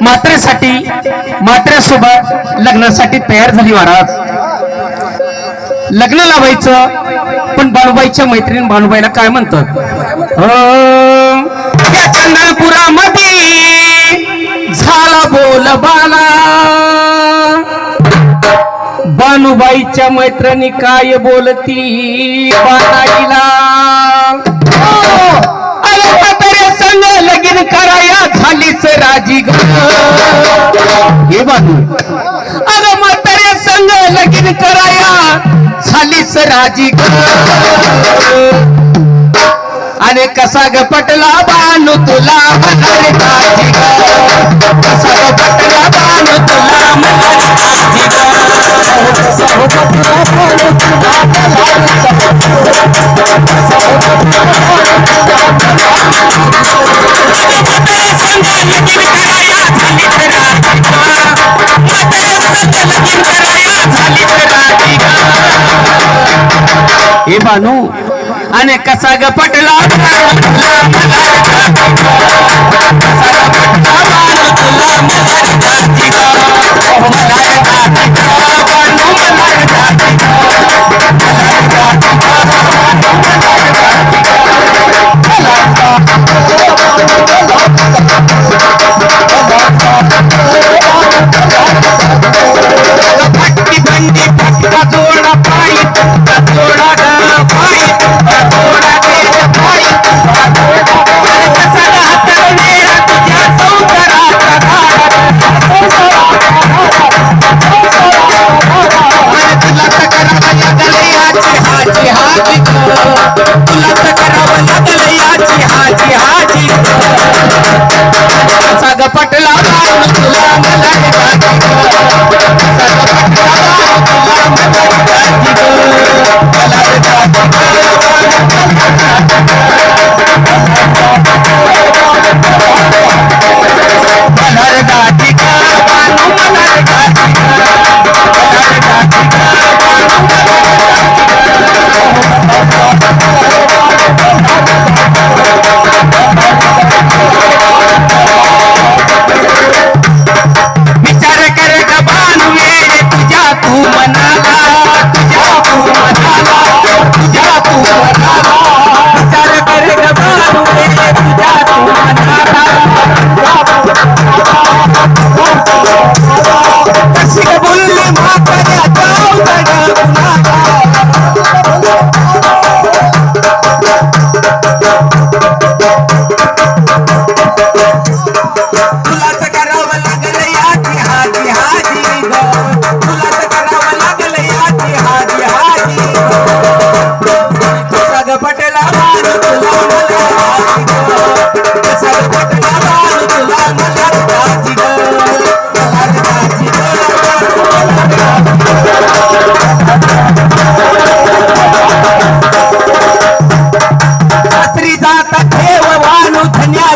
मात्रेसाठी मात्र्यासोबत लग्नासाठी तयार झाली महाराज. लग्न लावायचं पण बाणूबाईच्या मैत्रीण बाणूबाईला काय म्हणतात, त्या चंदनपुरामध्ये झाला बोल बाला. बाणूबाईच्या मैत्रिणी काय बोलती बाणाईला, संग लगीन कराया झालीच राजी ग. हे बाजू अगं म्हाताऱ्या संग लगीन कराया झालीच राजी ग. अरे कसा ग पटला बानू तुला मनार काजी ग. कसा ग पटला बानू तुला मनार काजी ग. हे बानू आणि कसा ग पटला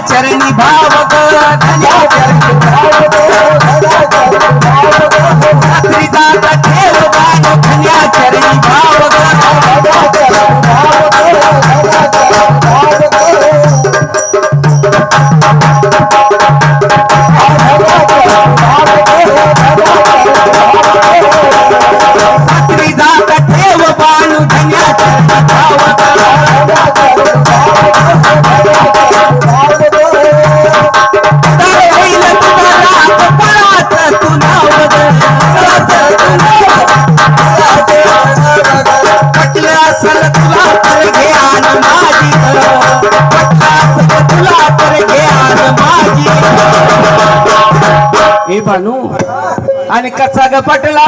चरणी भाव चरणी भाव बानू आणि कसा ग पटला